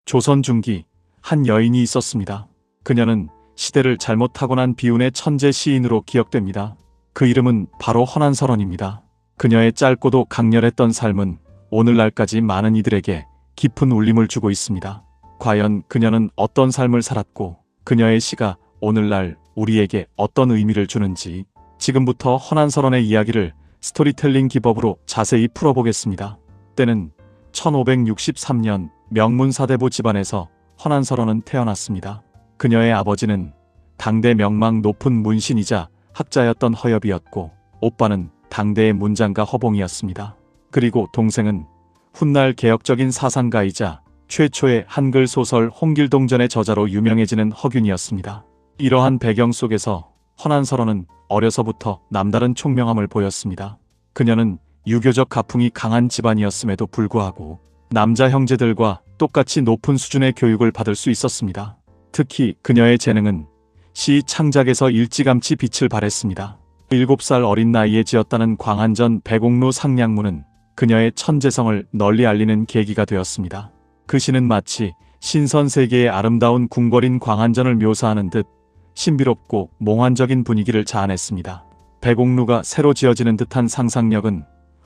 조선 중기 한 여인이 있었습니다. 그녀는 시대를 잘못 타고난 비운의 천재 시인으로 기억됩니다. 그 이름은 바로 헌한설원입니다. 그녀의 짧고도 강렬했던 삶은 오늘날까지 많은 이들에게 깊은 울림을 주고 있습니다. 과연 그녀는 어떤 삶을 살았고 그녀의 시가 오늘날 우리에게 어떤 의미를 주는지 지금부터 헌한설원의 이야기를 스토리텔링 기법으로 자세히 풀어보겠습니다. 때는 1563년 명문사대부 집안에서 헌한설원은 태어났습니다. 그녀의 아버지는 당대 명망 높은 문신이자 학자였던 허엽이었고 오빠는 당대의 문장가 허봉이었습니다. 그리고 동생은 훗날 개혁적인 사상가이자 최초의 한글 소설 홍길동전의 저자로 유명해지는 허균이었습니다. 이러한 배경 속에서 헌한설원은 어려서부터 남다른 총명함을 보였습니다. 그녀는 유교적 가풍이 강한 집안이었음에도 불구하고 남자 형제들과 똑같이 높은 수준의 교육을 받을 수 있었습니다. 특히 그녀의 재능은 시 창작에서 일찌감치 빛을 발했습니다. 7살 어린 나이에 지었다는 광안전 백옥루 상량문은 그녀의 천재성을 널리 알리는 계기가 되었습니다. 그 시는 마치 신선세계의 아름다운 궁궐인 광안전을 묘사하는 듯 신비롭고 몽환적인 분위기를 자아냈습니다. 백옥루가 새로 지어지는 듯한 상상력은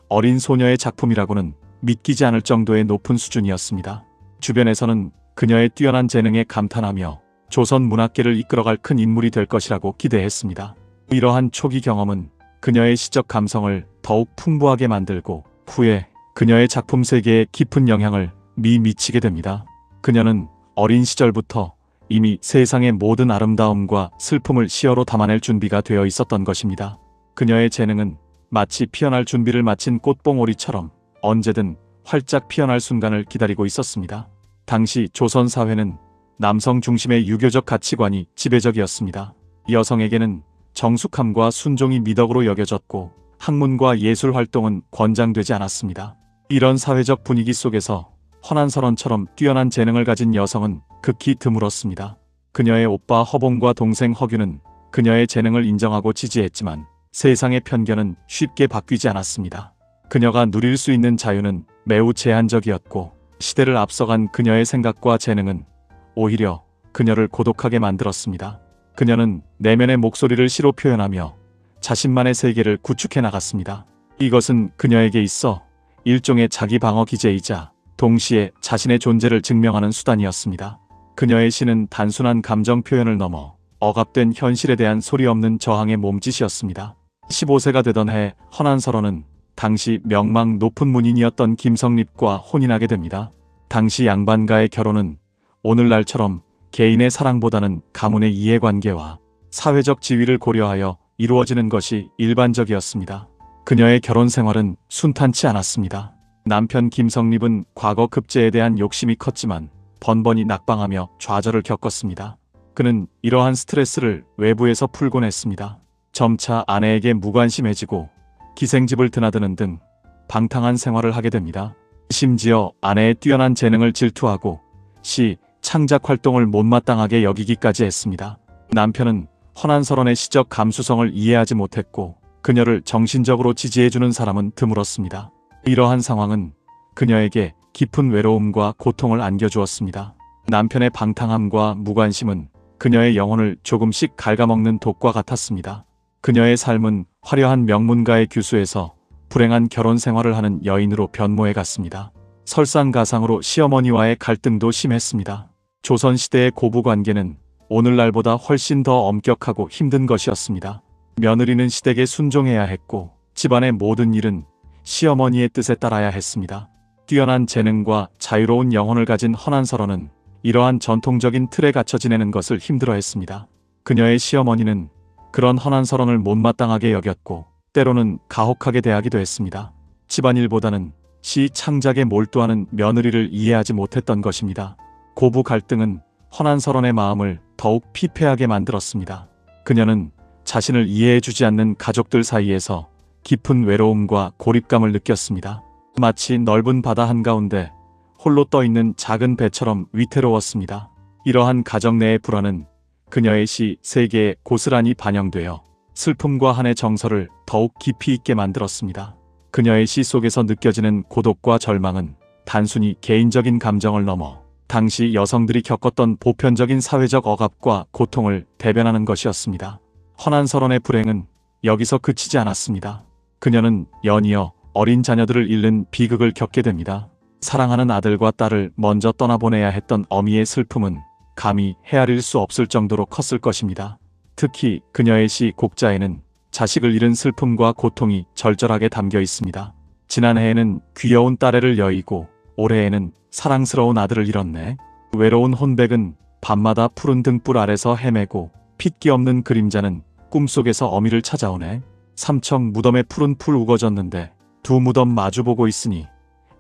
어린 소녀의 작품이라고는 믿기지 않을 정도의 높은 수준이었습니다. 주변에서는 그녀의 뛰어난 재능에 감탄하며 조선 문학계를 이끌어갈 큰 인물이 될 것이라고 기대했습니다. 이러한 초기 경험은 그녀의 시적 감성을 더욱 풍부하게 만들고 후에 그녀의 작품 세계에 깊은 영향을 미치게 됩니다. 그녀는 어린 시절부터 이미 세상의 모든 아름다움과 슬픔을 시어로 담아낼 준비가 되어 있었던 것입니다. 그녀의 재능은 마치 피어날 준비를 마친 꽃봉오리처럼 언제든 활짝 피어날 순간을 기다리고 있었습니다. 당시 조선 사회는 남성 중심의 유교적 가치관이 지배적이었습니다. 여성에게는 정숙함과 순종이 미덕으로 여겨졌고 학문과 예술 활동은 권장되지 않았습니다. 이런 사회적 분위기 속에서 헌한설원처럼 뛰어난 재능을 가진 여성은 극히 드물었습니다. 그녀의 오빠 허봉과 동생 허균은 그녀의 재능을 인정하고 지지했지만 세상의 편견은 쉽게 바뀌지 않았습니다. 그녀가 누릴 수 있는 자유는 매우 제한적이었고 시대를 앞서간 그녀의 생각과 재능은 오히려 그녀를 고독하게 만들었습니다. 그녀는 내면의 목소리를 시로 표현하며 자신만의 세계를 구축해 나갔습니다. 이것은 그녀에게 있어 일종의 자기 방어 기제이자 동시에 자신의 존재를 증명하는 수단이었습니다. 그녀의 시는 단순한 감정 표현을 넘어 억압된 현실에 대한 소리 없는 저항의 몸짓이었습니다. 15세가 되던 해 헌한설원은 당시 명망 높은 문인이었던 김성립과 혼인하게 됩니다. 당시 양반가의 결혼은 오늘날처럼 개인의 사랑보다는 가문의 이해관계와 사회적 지위를 고려하여 이루어지는 것이 일반적이었습니다. 그녀의 결혼 생활은 순탄치 않았습니다. 남편 김성립은 과거 급제에 대한 욕심이 컸지만 번번이 낙방하며 좌절을 겪었습니다. 그는 이러한 스트레스를 외부에서 풀곤 했습니다. 점차 아내에게 무관심해지고 기생집을 드나드는 등 방탕한 생활을 하게 됩니다. 심지어 아내의 뛰어난 재능을 질투하고 시, 창작 활동을 못마땅하게 여기기까지 했습니다. 남편은 헌한설원의 시적 감수성을 이해하지 못했고 그녀를 정신적으로 지지해주는 사람은 드물었습니다. 이러한 상황은 그녀에게 깊은 외로움과 고통을 안겨주었습니다. 남편의 방탕함과 무관심은 그녀의 영혼을 조금씩 갉아먹는 독과 같았습니다. 그녀의 삶은 화려한 명문가의 규수에서 불행한 결혼 생활을 하는 여인으로 변모해 갔습니다. 설상가상으로 시어머니와의 갈등도 심했습니다. 조선시대의 고부관계는 오늘날보다 훨씬 더 엄격하고 힘든 것이었습니다. 며느리는 시댁에 순종해야 했고 집안의 모든 일은 시어머니의 뜻에 따라야 했습니다. 뛰어난 재능과 자유로운 영혼을 가진 헌한설원은 이러한 전통적인 틀에 갇혀 지내는 것을 힘들어했습니다. 그녀의 시어머니는 그런 헌한설원을 못마땅하게 여겼고 때로는 가혹하게 대하기도 했습니다. 집안일보다는 시 창작에 몰두하는 며느리를 이해하지 못했던 것입니다. 고부 갈등은 헌한설원의 마음을 더욱 피폐하게 만들었습니다. 그녀는 자신을 이해해주지 않는 가족들 사이에서 깊은 외로움과 고립감을 느꼈습니다. 마치 넓은 바다 한가운데 홀로 떠있는 작은 배처럼 위태로웠습니다. 이러한 가정 내의 불안은 그녀의 시 세계에 고스란히 반영되어 슬픔과 한의 정서를 더욱 깊이 있게 만들었습니다. 그녀의 시 속에서 느껴지는 고독과 절망은 단순히 개인적인 감정을 넘어 당시 여성들이 겪었던 보편적인 사회적 억압과 고통을 대변하는 것이었습니다. 허난서론의 불행은 여기서 그치지 않았습니다. 그녀는 연이어 어린 자녀들을 잃는 비극을 겪게 됩니다. 사랑하는 아들과 딸을 먼저 떠나보내야 했던 어미의 슬픔은 감히 헤아릴 수 없을 정도로 컸을 것입니다. 특히 그녀의 시 곡자에는 자식을 잃은 슬픔과 고통이 절절하게 담겨 있습니다. 지난해에는 귀여운 딸애를 여의고 올해에는 사랑스러운 아들을 잃었네. 외로운 혼백은 밤마다 푸른 등불 아래서 헤매고 핏기 없는 그림자는 꿈속에서 어미를 찾아오네. 삼척 무덤에 푸른 풀 우거졌는데 두 무덤 마주보고 있으니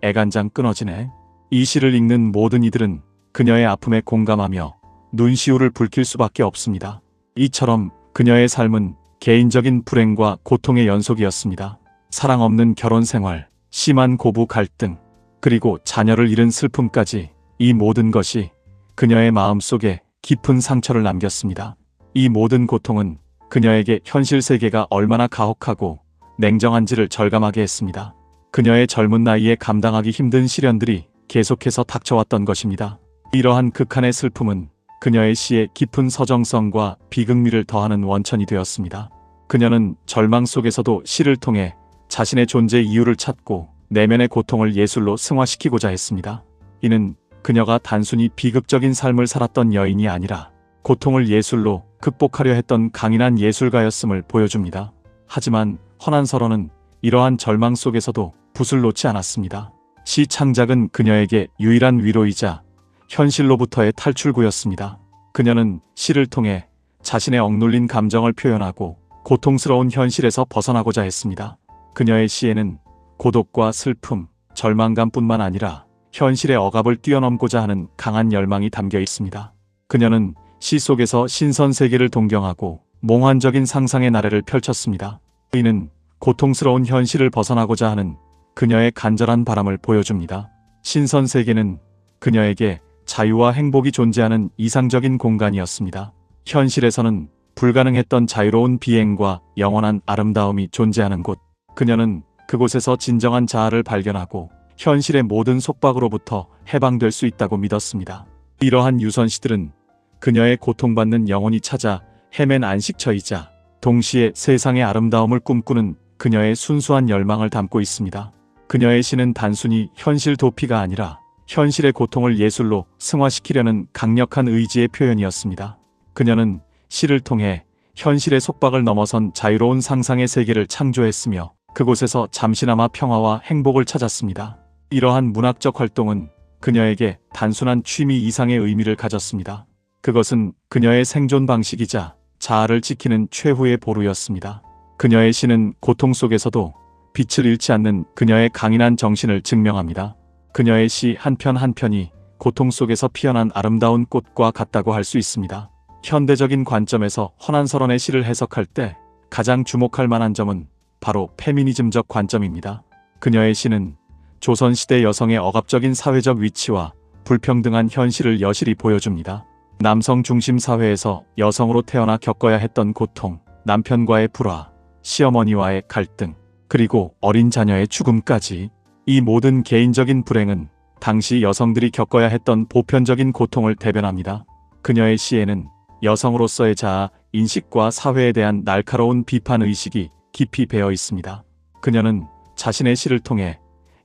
애간장 끊어지네. 이 시를 읽는 모든 이들은 그녀의 아픔에 공감하며 눈시울을 붉힐 수밖에 없습니다. 이처럼 그녀의 삶은 개인적인 불행과 고통의 연속이었습니다. 사랑 없는 결혼 생활, 심한 고부 갈등, 그리고 자녀를 잃은 슬픔까지 이 모든 것이 그녀의 마음속에 깊은 상처를 남겼습니다. 이 모든 고통은 그녀에게 현실 세계가 얼마나 가혹하고 냉정한지를 절감하게 했습니다. 그녀의 젊은 나이에 감당하기 힘든 시련들이 계속해서 닥쳐왔던 것입니다. 이러한 극한의 슬픔은 그녀의 시에 깊은 서정성과 비극미를 더하는 원천이 되었습니다. 그녀는 절망 속에서도 시를 통해 자신의 존재 이유를 찾고 내면의 고통을 예술로 승화시키고자 했습니다. 이는 그녀가 단순히 비극적인 삶을 살았던 여인이 아니라 고통을 예술로 극복하려 했던 강인한 예술가였음을 보여줍니다. 하지만 허난서론은 이러한 절망 속에서도 붓을 놓지 않았습니다. 시 창작은 그녀에게 유일한 위로이자 현실로부터의 탈출구였습니다. 그녀는 시를 통해 자신의 억눌린 감정을 표현하고 고통스러운 현실에서 벗어나고자 했습니다. 그녀의 시에는 고독과 슬픔, 절망감뿐만 아니라 현실의 억압을 뛰어넘고자 하는 강한 열망이 담겨 있습니다. 그녀는 시 속에서 신선 세계를 동경하고 몽환적인 상상의 나래를 펼쳤습니다. 이는 고통스러운 현실을 벗어나고자 하는 그녀의 간절한 바람을 보여줍니다. 신선 세계는 그녀에게 자유와 행복이 존재하는 이상적인 공간이었습니다. 현실에서는 불가능했던 자유로운 비행과 영원한 아름다움이 존재하는 곳. 그녀는 그곳에서 진정한 자아를 발견하고 현실의 모든 속박으로부터 해방될 수 있다고 믿었습니다. 이러한 유선시들은 그녀의 고통받는 영혼이 찾아 헤맨 안식처이자 동시에 세상의 아름다움을 꿈꾸는 그녀의 순수한 열망을 담고 있습니다. 그녀의 시는 단순히 현실 도피가 아니라 현실의 고통을 예술로 승화시키려는 강력한 의지의 표현이었습니다. 그녀는 시를 통해 현실의 속박을 넘어선 자유로운 상상의 세계를 창조했으며 그곳에서 잠시나마 평화와 행복을 찾았습니다. 이러한 문학적 활동은 그녀에게 단순한 취미 이상의 의미를 가졌습니다. 그것은 그녀의 생존 방식이자 자아를 지키는 최후의 보루였습니다. 그녀의 시는 고통 속에서도 빛을 잃지 않는 그녀의 강인한 정신을 증명합니다. 그녀의 시 한 편 한 편이 고통 속에서 피어난 아름다운 꽃과 같다고 할 수 있습니다. 현대적인 관점에서 허난서론의 시를 해석할 때 가장 주목할 만한 점은 바로 페미니즘적 관점입니다. 그녀의 시는 조선시대 여성의 억압적인 사회적 위치와 불평등한 현실을 여실히 보여줍니다. 남성 중심 사회에서 여성으로 태어나 겪어야 했던 고통, 남편과의 불화, 시어머니와의 갈등, 그리고 어린 자녀의 죽음까지 이 모든 개인적인 불행은 당시 여성들이 겪어야 했던 보편적인 고통을 대변합니다. 그녀의 시에는 여성으로서의 자아, 인식과 사회에 대한 날카로운 비판 의식이 깊이 배어 있습니다. 그녀는 자신의 시를 통해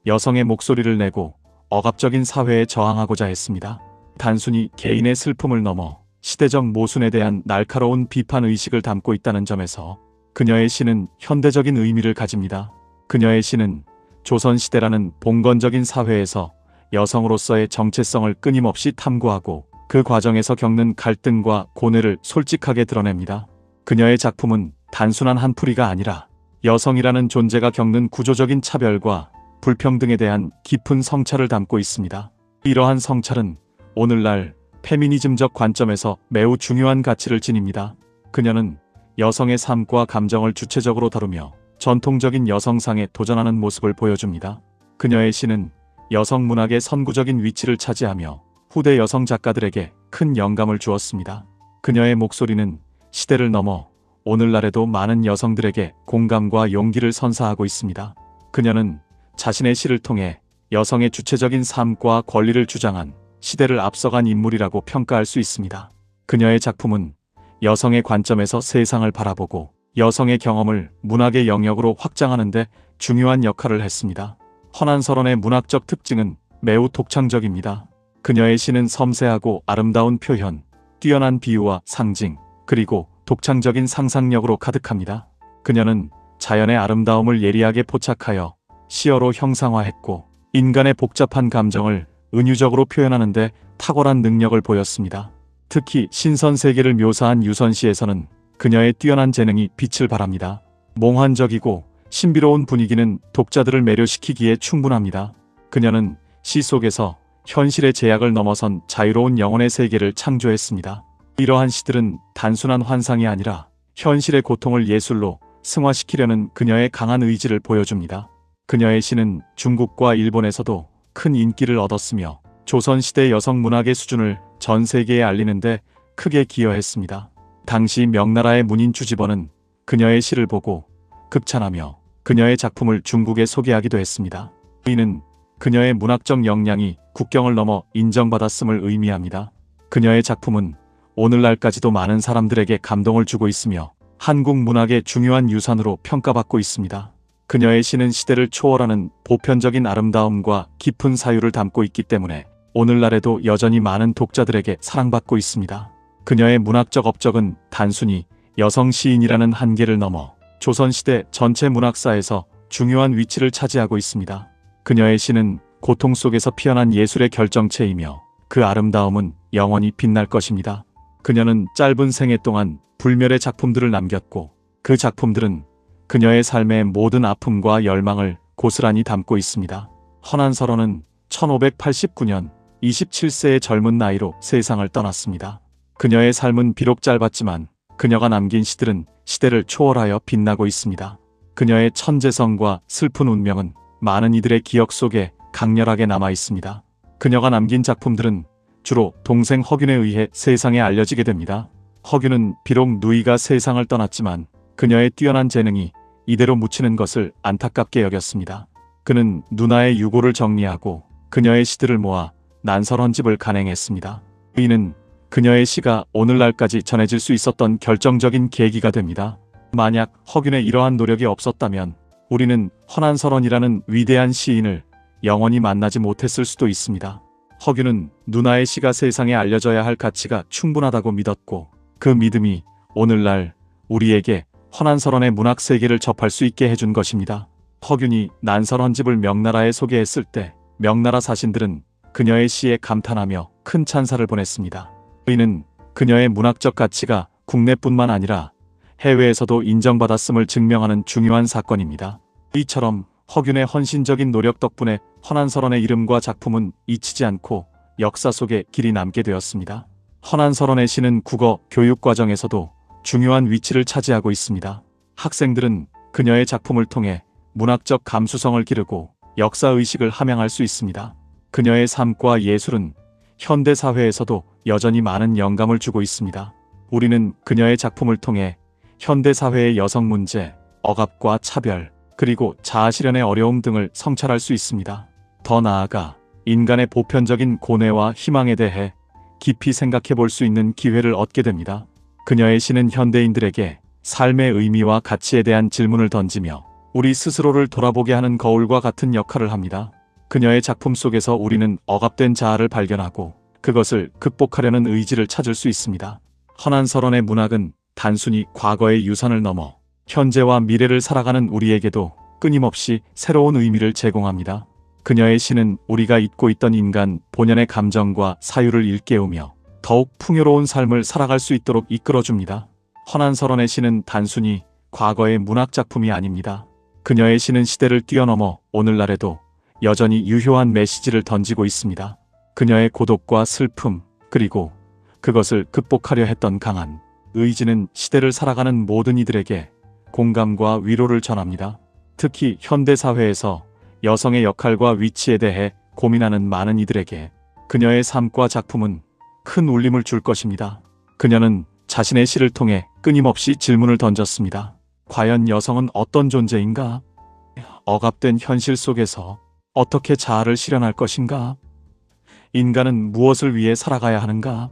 여성의 목소리를 내고 억압적인 사회에 저항하고자 했습니다. 단순히 개인의 슬픔을 넘어 시대적 모순에 대한 날카로운 비판 의식을 담고 있다는 점에서 그녀의 시는 현대적인 의미를 가집니다. 그녀의 시는 조선시대라는 봉건적인 사회에서 여성으로서의 정체성을 끊임없이 탐구하고 그 과정에서 겪는 갈등과 고뇌를 솔직하게 드러냅니다. 그녀의 작품은 단순한 한 풀이가 아니라 여성이라는 존재가 겪는 구조적인 차별과 불평등에 대한 깊은 성찰을 담고 있습니다. 이러한 성찰은 오늘날 페미니즘적 관점에서 매우 중요한 가치를 지닙니다. 그녀는 여성의 삶과 감정을 주체적으로 다루며 전통적인 여성상에 도전하는 모습을 보여줍니다. 그녀의 시는 여성 문학의 선구적인 위치를 차지하며 후대 여성 작가들에게 큰 영감을 주었습니다. 그녀의 목소리는 시대를 넘어 오늘날에도 많은 여성들에게 공감과 용기를 선사하고 있습니다. 그녀는 자신의 시를 통해 여성의 주체적인 삶과 권리를 주장한 시대를 앞서간 인물이라고 평가할 수 있습니다. 그녀의 작품은 여성의 관점에서 세상을 바라보고 여성의 경험을 문학의 영역으로 확장하는 데 중요한 역할을 했습니다. 허난설원의 문학적 특징은 매우 독창적입니다. 그녀의 시는 섬세하고 아름다운 표현, 뛰어난 비유와 상징, 그리고 독창적인 상상력으로 가득합니다. 그녀는 자연의 아름다움을 예리하게 포착하여 시어로 형상화했고 인간의 복잡한 감정을 은유적으로 표현하는 데 탁월한 능력을 보였습니다. 특히 신선세계를 묘사한 유선시에서는 그녀의 뛰어난 재능이 빛을 발합니다. 몽환적이고 신비로운 분위기는 독자들을 매료시키기에 충분합니다. 그녀는 시 속에서 현실의 제약을 넘어선 자유로운 영혼의 세계를 창조했습니다. 이러한 시들은 단순한 환상이 아니라 현실의 고통을 예술로 승화시키려는 그녀의 강한 의지를 보여줍니다. 그녀의 시는 중국과 일본에서도 큰 인기를 얻었으며 조선시대 여성 문학의 수준을 전 세계에 알리는 데 크게 기여했습니다. 당시 명나라의 문인 주지번은 그녀의 시를 보고 극찬하며 그녀의 작품을 중국에 소개하기도 했습니다. 이는 그녀의 문학적 역량이 국경을 넘어 인정받았음을 의미합니다. 그녀의 작품은 오늘날까지도 많은 사람들에게 감동을 주고 있으며 한국 문학의 중요한 유산으로 평가받고 있습니다. 그녀의 시는 시대를 초월하는 보편적인 아름다움과 깊은 사유를 담고 있기 때문에 오늘날에도 여전히 많은 독자들에게 사랑받고 있습니다. 그녀의 문학적 업적은 단순히 여성 시인이라는 한계를 넘어 조선시대 전체 문학사에서 중요한 위치를 차지하고 있습니다. 그녀의 시는 고통 속에서 피어난 예술의 결정체이며 그 아름다움은 영원히 빛날 것입니다. 그녀는 짧은 생애 동안 불멸의 작품들을 남겼고 그 작품들은 그녀의 삶의 모든 아픔과 열망을 고스란히 담고 있습니다. 허난설원은 1589년 27세의 젊은 나이로 세상을 떠났습니다. 그녀의 삶은 비록 짧았지만 그녀가 남긴 시들은 시대를 초월하여 빛나고 있습니다. 그녀의 천재성과 슬픈 운명은 많은 이들의 기억 속에 강렬하게 남아 있습니다. 그녀가 남긴 작품들은 주로 동생 허균에 의해 세상에 알려지게 됩니다. 허균은 비록 누이가 세상을 떠났지만 그녀의 뛰어난 재능이 이대로 묻히는 것을 안타깝게 여겼습니다. 그는 누나의 유고를 정리하고 그녀의 시들을 모아 난설원집을 간행했습니다. 이는 그녀의 시가 오늘날까지 전해질 수 있었던 결정적인 계기가 됩니다. 만약 허균의 이러한 노력이 없었다면 우리는 허난설원이라는 위대한 시인을 영원히 만나지 못했을 수도 있습니다. 허균은 누나의 시가 세상에 알려져야 할 가치가 충분하다고 믿었고 그 믿음이 오늘날 우리에게 허난설원의 문학 세계를 접할 수 있게 해준 것입니다. 허균이 난설원집을 명나라에 소개했을 때 명나라 사신들은 그녀의 시에 감탄하며 큰 찬사를 보냈습니다. 이는 그녀의 문학적 가치가 국내뿐만 아니라 해외에서도 인정받았음을 증명하는 중요한 사건입니다. 이처럼 허균의 헌신적인 노력 덕분에 허난설원의 이름과 작품은 잊히지 않고 역사 속에 길이 남게 되었습니다. 허난설원의 시는 국어 교육 과정에서도 중요한 위치를 차지하고 있습니다. 학생들은 그녀의 작품을 통해 문학적 감수성을 기르고 역사의식을 함양할 수 있습니다. 그녀의 삶과 예술은 현대 사회에서도 여전히 많은 영감을 주고 있습니다. 우리는 그녀의 작품을 통해 현대 사회의 여성 문제, 억압과 차별, 그리고 자아실현의 어려움 등을 성찰할 수 있습니다. 더 나아가 인간의 보편적인 고뇌와 희망에 대해 깊이 생각해 볼 수 있는 기회를 얻게 됩니다. 그녀의 시는 현대인들에게 삶의 의미와 가치에 대한 질문을 던지며 우리 스스로를 돌아보게 하는 거울과 같은 역할을 합니다. 그녀의 작품 속에서 우리는 억압된 자아를 발견하고 그것을 극복하려는 의지를 찾을 수 있습니다. 허난설원의 문학은 단순히 과거의 유산을 넘어 현재와 미래를 살아가는 우리에게도 끊임없이 새로운 의미를 제공합니다. 그녀의 시는 우리가 잊고 있던 인간 본연의 감정과 사유를 일깨우며 더욱 풍요로운 삶을 살아갈 수 있도록 이끌어줍니다. 허난설원의 시는 단순히 과거의 문학작품이 아닙니다. 그녀의 시는 시대를 뛰어넘어 오늘날에도 여전히 유효한 메시지를 던지고 있습니다. 그녀의 고독과 슬픔, 그리고 그것을 극복하려 했던 강한 의지는 시대를 살아가는 모든 이들에게 공감과 위로를 전합니다. 특히 현대사회에서 여성의 역할과 위치에 대해 고민하는 많은 이들에게 그녀의 삶과 작품은 큰 울림을 줄 것입니다. 그녀는 자신의 시를 통해 끊임없이 질문을 던졌습니다. 과연 여성은 어떤 존재인가? 억압된 현실 속에서 어떻게 자아를 실현할 것인가? 인간은 무엇을 위해 살아가야 하는가?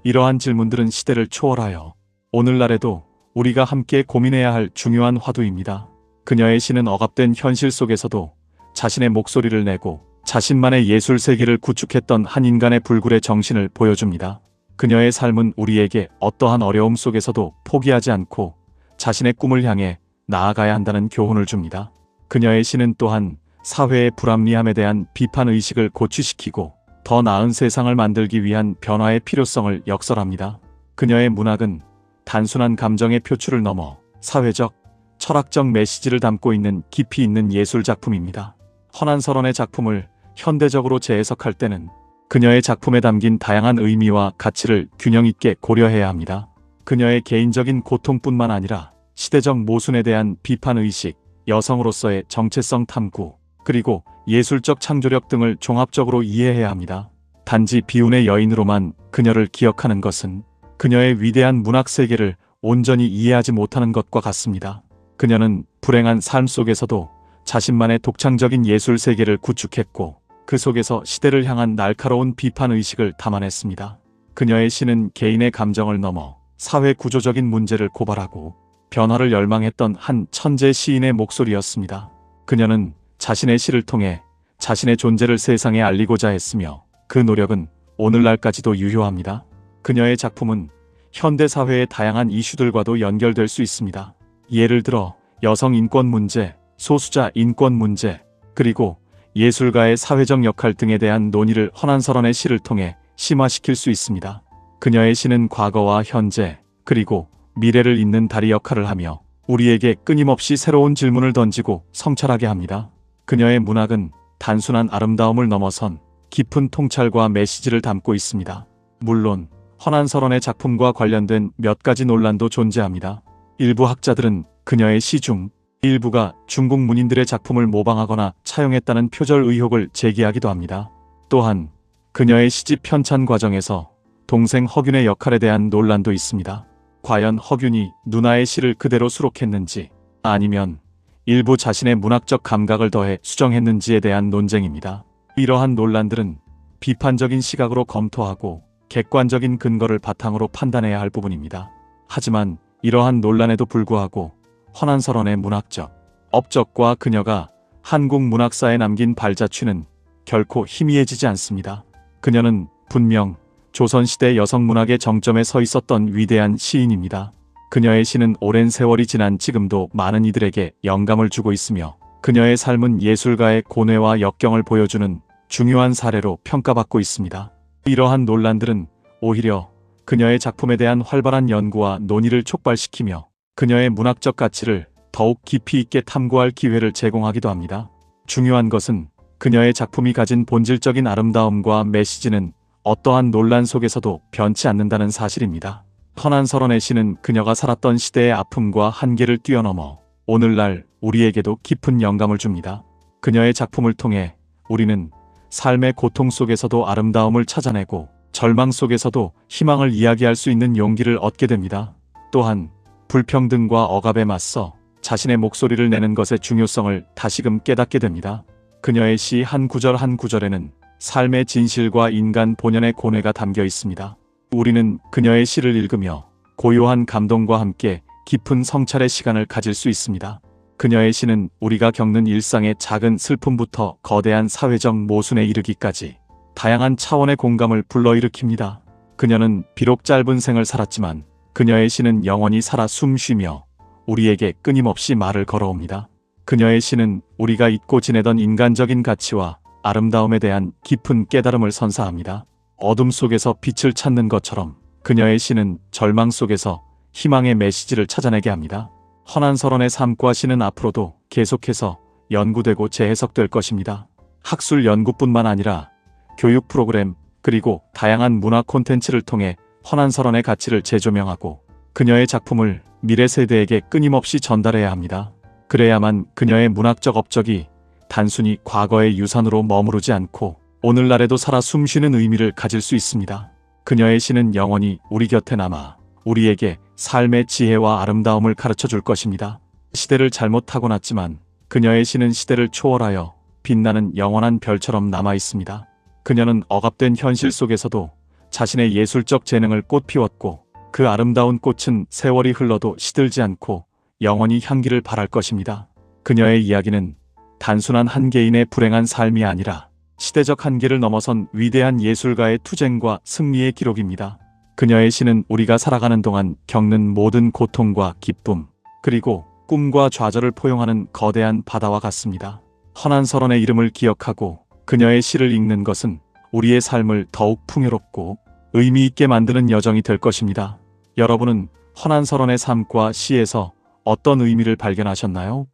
이러한 질문들은 시대를 초월하여 오늘날에도 우리가 함께 고민해야 할 중요한 화두입니다. 그녀의 시는 억압된 현실 속에서도 자신의 목소리를 내고 자신만의 예술 세계를 구축했던 한 인간의 불굴의 정신을 보여줍니다. 그녀의 삶은 우리에게 어떠한 어려움 속에서도 포기하지 않고 자신의 꿈을 향해 나아가야 한다는 교훈을 줍니다. 그녀의 시는 또한 사회의 불합리함에 대한 비판의식을 고취시키고 더 나은 세상을 만들기 위한 변화의 필요성을 역설합니다. 그녀의 문학은 단순한 감정의 표출을 넘어 사회적, 철학적 메시지를 담고 있는 깊이 있는 예술 작품입니다. 허난서론의 작품을 현대적으로 재해석할 때는 그녀의 작품에 담긴 다양한 의미와 가치를 균형 있게 고려해야 합니다. 그녀의 개인적인 고통뿐만 아니라 시대적 모순에 대한 비판의식, 여성으로서의 정체성 탐구, 그리고 예술적 창조력 등을 종합적으로 이해해야 합니다. 단지 비운의 여인으로만 그녀를 기억하는 것은 그녀의 위대한 문학 세계를 온전히 이해하지 못하는 것과 같습니다. 그녀는 불행한 삶 속에서도 자신만의 독창적인 예술 세계를 구축했고 그 속에서 시대를 향한 날카로운 비판의식을 담아냈습니다. 그녀의 시는 개인의 감정을 넘어 사회 구조적인 문제를 고발하고 변화를 열망했던 한 천재 시인의 목소리였습니다. 그녀는 자신의 시를 통해 자신의 존재를 세상에 알리고자 했으며 그 노력은 오늘날까지도 유효합니다. 그녀의 작품은 현대 사회의 다양한 이슈들과도 연결될 수 있습니다. 예를 들어 여성 인권 문제, 소수자 인권 문제, 그리고 예술가의 사회적 역할 등에 대한 논의를 허난서론의 시를 통해 심화시킬 수 있습니다. 그녀의 시는 과거와 현재, 그리고 미래를 잇는 다리 역할을 하며 우리에게 끊임없이 새로운 질문을 던지고 성찰하게 합니다. 그녀의 문학은 단순한 아름다움을 넘어선 깊은 통찰과 메시지를 담고 있습니다. 물론 허난서론의 작품과 관련된 몇 가지 논란도 존재합니다. 일부 학자들은 그녀의 시 중 일부가 중국 문인들의 작품을 모방하거나 차용했다는 표절 의혹을 제기하기도 합니다. 또한 그녀의 시집 편찬 과정에서 동생 허균의 역할에 대한 논란도 있습니다. 과연 허균이 누나의 시를 그대로 수록했는지 아니면 일부 자신의 문학적 감각을 더해 수정했는지에 대한 논쟁입니다. 이러한 논란들은 비판적인 시각으로 검토하고 객관적인 근거를 바탕으로 판단해야 할 부분입니다. 하지만 이러한 논란에도 불구하고 허난서론의 문학적 업적과 그녀가 한국 문학사에 남긴 발자취는 결코 희미해지지 않습니다. 그녀는 분명 조선시대 여성문학의 정점에 서 있었던 위대한 시인입니다. 그녀의 시는 오랜 세월이 지난 지금도 많은 이들에게 영감을 주고 있으며 그녀의 삶은 예술가의 고뇌와 역경을 보여주는 중요한 사례로 평가받고 있습니다. 이러한 논란들은 오히려 그녀의 작품에 대한 활발한 연구와 논의를 촉발시키며 그녀의 문학적 가치를 더욱 깊이 있게 탐구할 기회를 제공하기도 합니다. 중요한 것은 그녀의 작품이 가진 본질적인 아름다움과 메시지는 어떠한 논란 속에서도 변치 않는다는 사실입니다. 허난서론의 시는 그녀가 살았던 시대의 아픔과 한계를 뛰어넘어 오늘날 우리에게도 깊은 영감을 줍니다. 그녀의 작품을 통해 우리는 삶의 고통 속에서도 아름다움을 찾아내고 절망 속에서도 희망을 이야기할 수 있는 용기를 얻게 됩니다. 또한 불평등과 억압에 맞서 자신의 목소리를 내는 것의 중요성을 다시금 깨닫게 됩니다. 그녀의 시 한 구절 한 구절에는 삶의 진실과 인간 본연의 고뇌가 담겨 있습니다. 우리는 그녀의 시를 읽으며 고요한 감동과 함께 깊은 성찰의 시간을 가질 수 있습니다. 그녀의 시는 우리가 겪는 일상의 작은 슬픔부터 거대한 사회적 모순에 이르기까지 다양한 차원의 공감을 불러일으킵니다. 그녀는 비록 짧은 생을 살았지만 그녀의 시는 영원히 살아 숨쉬며 우리에게 끊임없이 말을 걸어옵니다. 그녀의 시는 우리가 잊고 지내던 인간적인 가치와 아름다움에 대한 깊은 깨달음을 선사합니다. 어둠 속에서 빛을 찾는 것처럼 그녀의 시는 절망 속에서 희망의 메시지를 찾아내게 합니다. 허난서론의 삶과 시는 앞으로도 계속해서 연구되고 재해석될 것입니다. 학술 연구뿐만 아니라 교육 프로그램 그리고 다양한 문화 콘텐츠를 통해 허난서론의 가치를 재조명하고 그녀의 작품을 미래 세대에게 끊임없이 전달해야 합니다. 그래야만 그녀의 문학적 업적이 단순히 과거의 유산으로 머무르지 않고 오늘날에도 살아 숨쉬는 의미를 가질 수 있습니다. 그녀의 시는 영원히 우리 곁에 남아 우리에게 삶의 지혜와 아름다움을 가르쳐 줄 것입니다. 시대를 잘못 타고났지만 그녀의 시는 시대를 초월하여 빛나는 영원한 별처럼 남아 있습니다. 그녀는 억압된 현실 속에서도 자신의 예술적 재능을 꽃피웠고 그 아름다운 꽃은 세월이 흘러도 시들지 않고 영원히 향기를 발할 것입니다. 그녀의 이야기는 단순한 한 개인의 불행한 삶이 아니라 시대적 한계를 넘어선 위대한 예술가의 투쟁과 승리의 기록입니다. 그녀의 시는 우리가 살아가는 동안 겪는 모든 고통과 기쁨, 그리고 꿈과 좌절을 포용하는 거대한 바다와 같습니다. 허난서론의 이름을 기억하고 그녀의 시를 읽는 것은 우리의 삶을 더욱 풍요롭고 의미 있게 만드는 여정이 될 것입니다. 여러분은 허난서론의 삶과 시에서 어떤 의미를 발견하셨나요?